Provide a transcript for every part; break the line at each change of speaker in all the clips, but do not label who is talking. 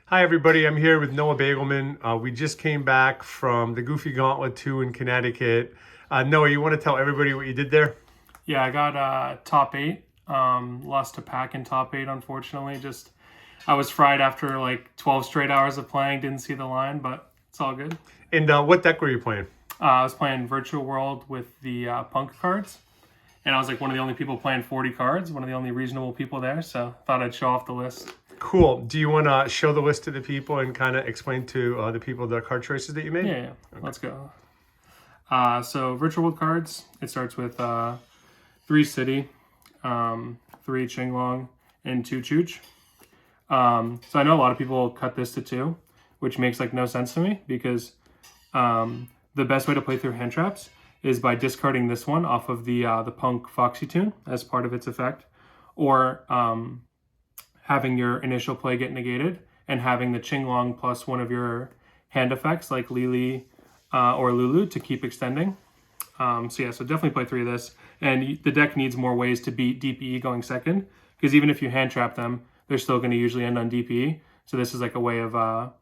Hi everybody, I'm here with Noah Beygelman. We just came back from the Goofy Gauntlet 2 in Connecticut. Noah, you want to tell everybody what you did there?
Yeah, I got top 8. Lost to pack in top 8, unfortunately. Just I was fried after like 12 straight hours of playing. Didn't see the line, but it's all good.
And what deck were you playing?
I was playing Virtual World with the Punk cards, and I was like one of the only people playing 40 cards, one of the only reasonable people there, so thought I'd show off the list.
Cool. Do you want to show the list to the people and kind of explain to the people the card choices that you made?
Yeah. Okay. Let's go. So Virtual World cards, it starts with 3 City, 3 Qinglong, and 2 Chooch. So I know a lot of people cut this to 2, which makes like no sense to me because the best way to play through hand traps is by discarding this one off of the Punk Foxy Tune as part of its effect, or having your initial play get negated and having the Qinglong plus one of your hand effects like Lili or Lulu to keep extending. So definitely play 3 of this. And the deck needs more ways to beat DPE going second, because even if you hand trap them, they're still going to usually end on DPE. So this is like a way of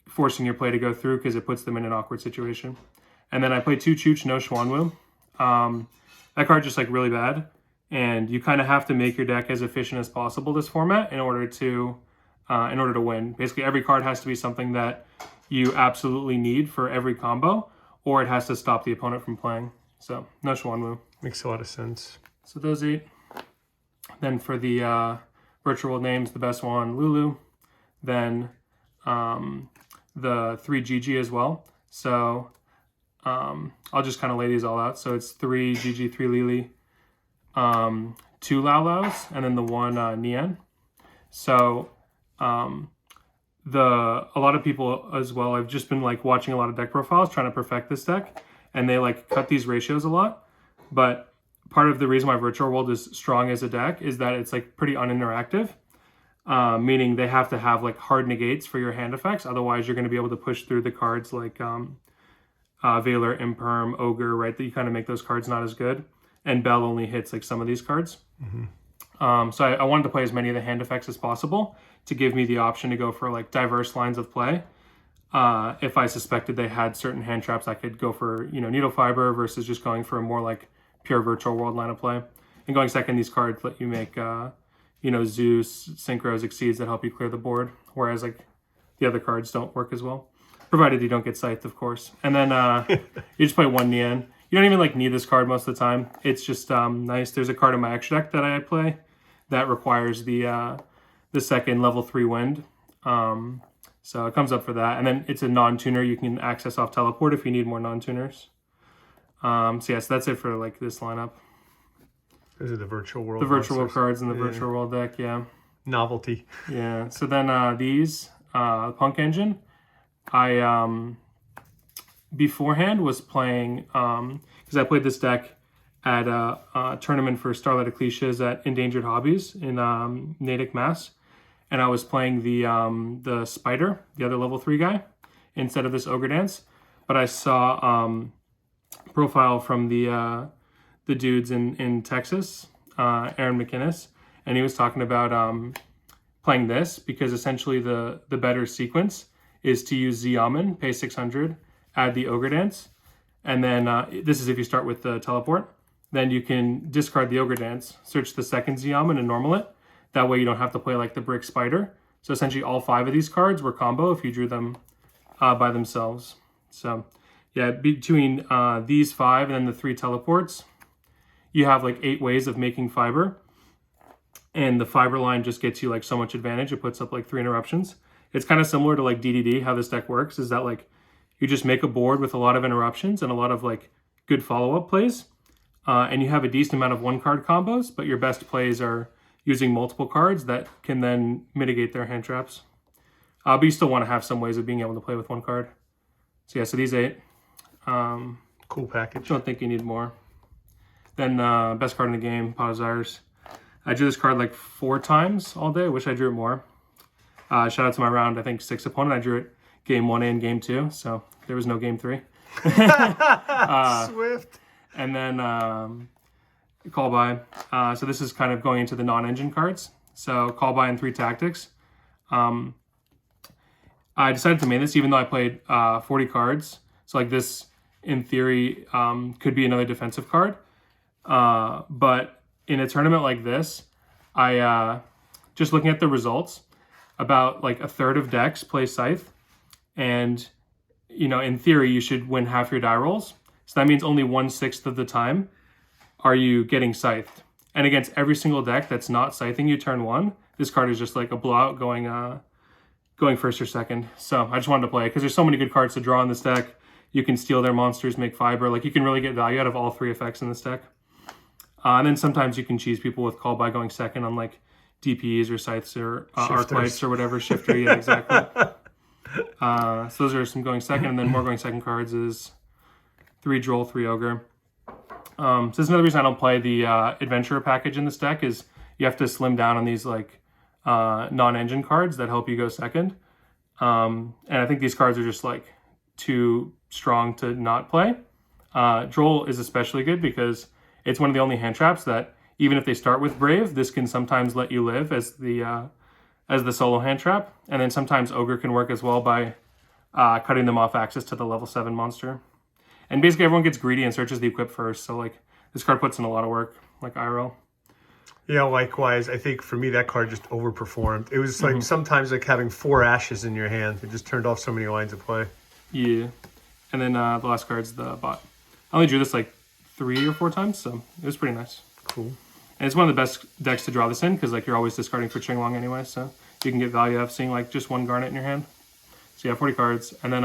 forcing your play to go through because it puts them in an awkward situation. And then I play 2 Chooch, no Xuanwu. That card's just like really bad. And you kind of have to make your deck as efficient as possible this format in order to win. Basically, every card has to be something that you absolutely need for every combo, or it has to stop the opponent from playing. So no Xuanwu.
Makes a lot of sense.
So those 8. Then for the Virtual World names, the best one, Lulu. Then the 3 GG as well. So I'll just kind of lay these all out. So it's 3 GG, 3 Lili, 2 Lao Laos, and then the 1 Nian. So a lot of people as well, I've just been like watching a lot of deck profiles trying to perfect this deck, and they like cut these ratios a lot. But part of the reason why Virtual World is strong as a deck is that it's like pretty uninteractive, meaning they have to have like hard negates for your hand effects. Otherwise, you're going to be able to push through the cards like Valor, Imperm, Ogre, right? That you kind of make those cards not as good. And Bell only hits like some of these cards. Mm-hmm. So I wanted to play as many of the hand effects as possible to give me the option to go for like diverse lines of play. If I suspected they had certain hand traps, I could go for, Needle Fiber versus just going for a more like pure Virtual World line of play. And going second, these cards let you make, Zeus, Synchros, Exceeds that help you clear the board. Whereas like the other cards don't work as well. Provided you don't get Scythed, of course. And then you just play 1 Nian. You don't even like need this card most of the time. It's just nice. There's a card in my extra deck that I play that requires the second level 3 wind. So it comes up for that. And then it's a non-tuner you can access off teleport if you need more non-tuners. So that's it for like this lineup.
Those are the Virtual World.
The Virtual World cards in the Virtual World deck, yeah.
Novelty.
Yeah. So then these Punk Engine, I beforehand was playing because I played this deck at a tournament for Starlight Ecclesias at Endangered Hobbies in Natick, Mass. And I was playing the Spider, the other level 3 guy, instead of this Ogre Dance. But I saw profile from the dudes in Texas, Aaron McInnes, and he was talking about playing this because essentially the better sequence is to use Xiamen, pay 600, add the Ogre Dance, and then this is if you start with the teleport. Then you can discard the Ogre Dance, search the second Xiamen and normal it. That way you don't have to play like the Brick Spider. So essentially all 5 of these cards were combo if you drew them by themselves. So yeah, between these 5 and then the 3 teleports, you have like 8 ways of making fiber. And the fiber line just gets you like so much advantage. It puts up like 3 interruptions. It's kind of similar to like DDD, how this deck works, is that like you just make a board with a lot of interruptions and a lot of like good follow-up plays. And you have a decent amount of 1-card combos, but your best plays are using multiple cards that can then mitigate their hand traps. But you still want to have some ways of being able to play with 1 card. So so these 8.
Cool package.
Don't think you need more. Then best card in the game, Pot of Desires. I drew this card like 4 times all day. I wish I drew it more. Shout out to my round, I think 6 opponent. I drew it game 1 and game 2, so there was no game 3.
Swift.
And then call by. So this is kind of going into the non-engine cards. So call by and 3 tactics. I decided to main this even though I played 40 cards. So like this, in theory, could be another defensive card. But in a tournament like this, I just looking at the results, about like a third of decks play Scythe. And, you know, in theory, you should win half your die rolls. So that means only 1/6 of the time are you getting Scythed. And against every single deck that's not Scything you turn 1, this card is just like a blowout going first or second. So I just wanted to play it because there's so many good cards to draw in this deck. You can steal their monsters, make fiber. Like you can really get value out of all 3 effects in this deck. And then sometimes you can cheese people with Call by going second on like DPs or Scythes or Arclights or whatever. Shifter, yeah, exactly. So those are some going second, and then more going second cards is 3 Droll, 3 Ogre. So this is another reason I don't play the Adventurer package in this deck is you have to slim down on these like non-engine cards that help you go second. And I think these cards are just like too strong to not play. Droll is especially good because it's one of the only hand traps that even if they start with Brave, this can sometimes let you live as the solo hand trap. And then sometimes Ogre can work as well by cutting them off access to the level 7 monster. And basically everyone gets greedy and searches the equip first. So like this card puts in a lot of work, like IRL.
Yeah, likewise. I think for me that card just overperformed. It was like sometimes like having 4 ashes in your hand. It just turned off so many lines of play.
Yeah. And then the last card's the bot. I only drew this like 3 or 4 times, so it was pretty nice.
Cool.
And it's one of the best decks to draw this in because like you're always discarding for Qinglong anyway, so you can get value out of seeing like just 1 Garnet in your hand. So yeah, 40 cards. And then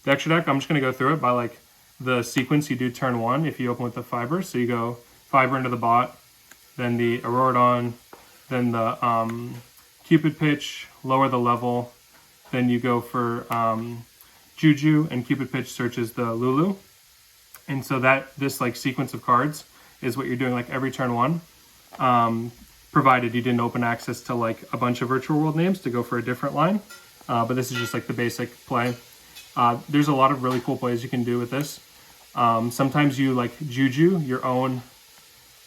the extra deck, I'm just going to go through it by like the sequence you do turn 1 if you open with the fiber. So you go fiber into the bot, then the Auroradon, then the Cupid Pitch, lower the level, then you go for Juju, and Cupid Pitch searches the Lulu. And so this like sequence of cards is what you're doing like every turn 1, provided you didn't open access to like a bunch of virtual world names to go for a different line. But this is just like the basic play. There's a lot of really cool plays you can do with this. Sometimes you like Juju your own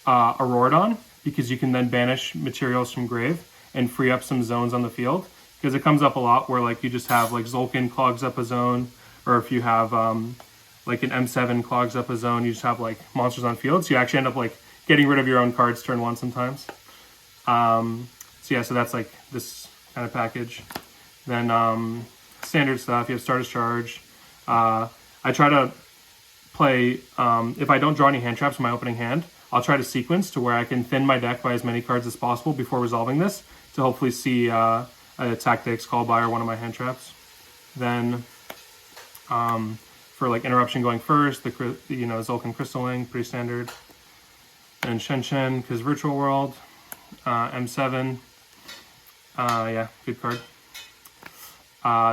Auroradon because you can then banish materials from grave and free up some zones on the field. Because it comes up a lot where like you just have like Zolkin clogs up a zone, or if you have like an M7 clogs up a zone, you just have like monsters on field. So you actually end up like getting rid of your own cards turn 1 sometimes. So yeah, so that's like this kind of package. Then standard stuff, you have Starter's Charge. I try to play, if I don't draw any hand traps in my opening hand, I'll try to sequence to where I can thin my deck by as many cards as possible before resolving this to hopefully see a Tactics, Call By, or one of my hand traps. Then for like Interruption going first, the Zolkin Crystal Wing, pretty standard. And ShenShen, because Virtual World, M7, yeah, good card.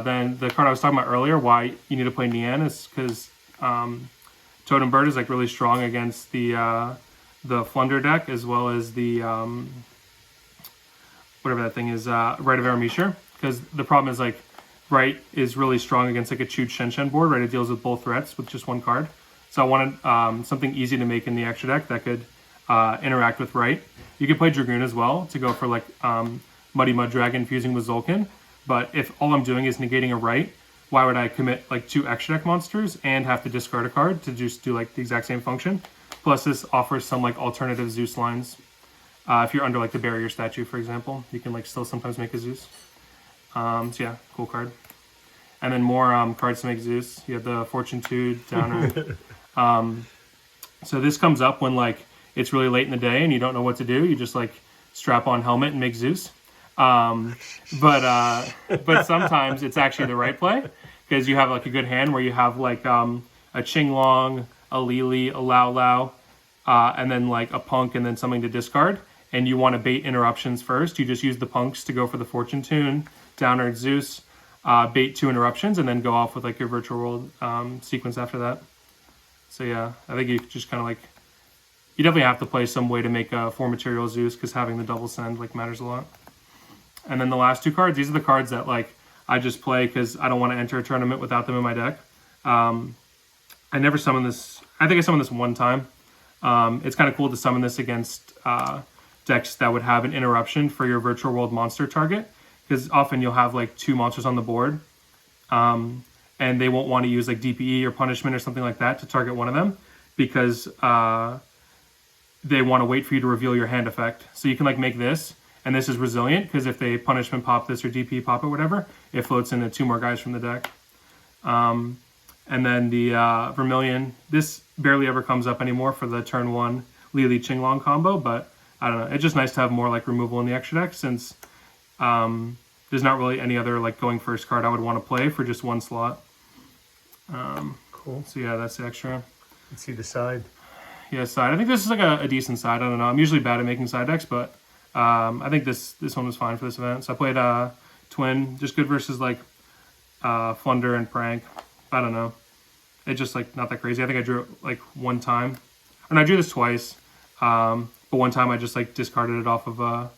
Then the card I was talking about earlier, why you need to play Nian, is because Totem Bird is like really strong against the Flunder deck, as well as the whatever that thing is, Rite of Arameshir. Because the problem is like Rite is really strong against like a Chewed ShenShen board, right? It deals with both threats with just 1 card. So I wanted something easy to make in the extra deck that could interact with Rite. You could play Dragoon as well to go for like Muddy Mud Dragon fusing with Zolkin. But if all I'm doing is negating a Rite, why would I commit like 2 extra deck monsters and have to discard a card to just do like the exact same function? Plus this offers some like alternative Zeus lines. If you're under like the barrier statue, for example, you can like still sometimes make a Zeus. So yeah, cool card. And then more cards to make Zeus. You have the Fortitude, Downer. So this comes up when like it's really late in the day and you don't know what to do. You just like strap on helmet and make Zeus. But sometimes it's actually the right play because you have like a good hand where you have like a Qinglong, a Lili, a Lao Lao, and then like a Punk and then something to discard. And you want to bait interruptions first. You just use the Punks to go for the Fortune Tune, Downer, Zeus, bait 2 interruptions, and then go off with like your Virtual World sequence after that. So yeah, I think you just kind of like, you definitely have to play some way to make a 4 material Zeus because having the double send like matters a lot. And then the last 2 cards, these are the cards that like I just play because I don't want to enter a tournament without them in my deck. I never summoned this. I think I summoned this 1 time. It's kind of cool to summon this against decks that would have an interruption for your Virtual World monster target, because often you'll have like 2 monsters on the board and they won't want to use like DPE or punishment or something like that to target one of them because they want to wait for you to reveal your hand effect. So you can like make this, and this is resilient because if they punishment pop this or DPE pop it, whatever, it floats into 2 more guys from the deck. And then the Vermilion, this barely ever comes up anymore for the turn 1 Lili Qinglong combo, but I don't know. It's just nice to have more like removal in the extra deck since there's not really any other like going first card I would want to play for just 1 slot.
Cool.
So yeah, that's the extra.
Let's see the side.
Yeah, side. I think this is like a decent side. I don't know. I'm usually bad at making side decks, but I think this one was fine for this event. So I played Twin, just good versus like Flunder and Prank. I don't know. It's just like not that crazy. I think I drew it like 1 time. And I drew this twice. But one time I just like discarded it off of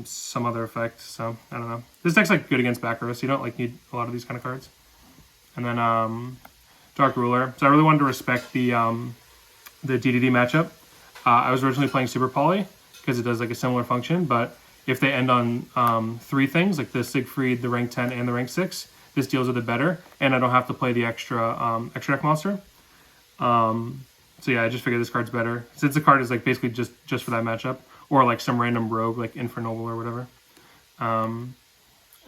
some other effect. So I don't know. This deck's like good against back row, so you don't like need a lot of these kind of cards. And then Dark Ruler. So I really wanted to respect the DDD matchup. I was originally playing Super Poly because it does like a similar function, but if they end on 3 things, like the Siegfried, the rank 10, and the rank 6, this deals with it better, and I don't have to play the extra deck monster. So yeah, I just figured this card's better since the card is like basically just for that matchup, or like some random rogue like Infernoble or whatever. And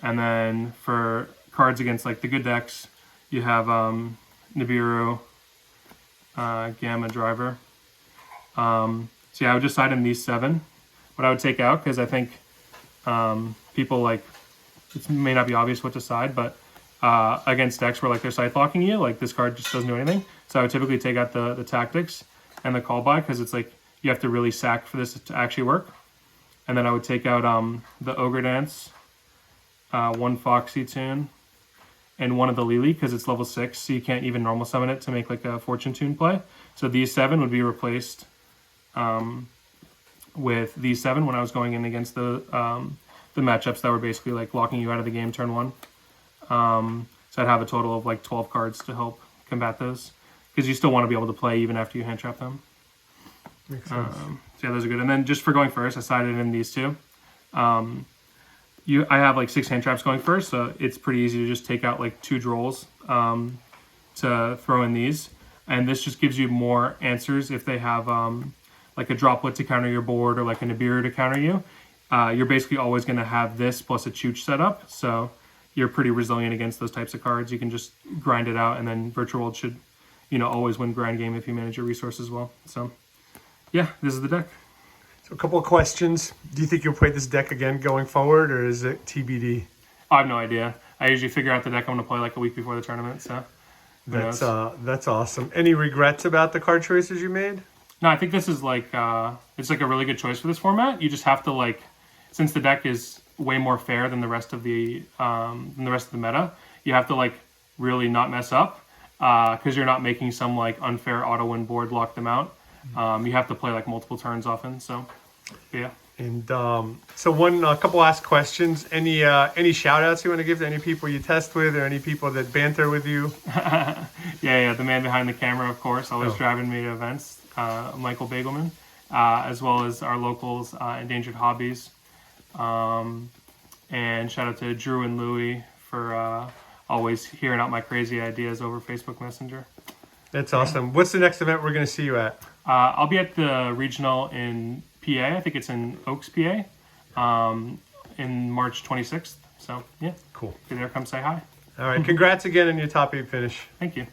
then for cards against like the good decks, you have Nibiru, Gamma Driver. So yeah, I would just side in these 7. What I would take out, because I think people like, it may not be obvious what to side, but against decks where like they're side blocking you, like this card just doesn't do anything. So I would typically take out the tactics and the call by, because it's like you have to really sack for this to actually work. And then I would take out the Ogre Dance, 1 Foxy Tune, and 1 of the Lili, because it's level 6, so you can't even normal summon it to make like a Fortune Tune play. So these 7 would be replaced with these 7 when I was going in against the matchups that were basically like locking you out of the game turn 1. So I'd have a total of like 12 cards to help combat those, because you still want to be able to play even after you hand trap them.
Makes sense.
So yeah, those are good. And then just for going first, I sided in these 2. I have like 6 hand traps going first, so it's pretty easy to just take out like 2 Drolls to throw in these. And this just gives you more answers if they have like a Droplet to counter your board or like a Nibiru to counter you. You're basically always going to have this plus a Chooch setup, so you're pretty resilient against those types of cards. You can just grind it out, and then Virtual World should, always win grind game if you manage your resources well. So yeah, this is the deck.
So a couple of questions. Do you think you'll play this deck again going forward, or is it TBD?
I have no idea. I usually figure out the deck I'm going to play like a week before the tournament, so who knows?
That's awesome. Any regrets about the card choices you made?
No, I think this is like it's like a really good choice for this format. You just have to like, since the deck is way more fair than the rest of the meta, you have to like really not mess up because you're not making some like unfair auto win board lock them out. You have to play like multiple turns often. So yeah.
And so a couple last questions. Any shout outs you want to give to any people you test with, or any people that banter with you?
Yeah, the man behind the camera, of course, always driving me to events, Michael Beygelman, as well as our locals, Endangered Hobbies. And shout out to Drew and Louie for always hearing out my crazy ideas over Facebook Messenger.
That's awesome. What's the next event we're going to see you at?
I'll be at the regional in PA. I think it's in Oaks, PA, in March 26th. So, yeah.
Cool.
If you're there, come say hi.
All right. Congrats again on your top 8 finish.
Thank you.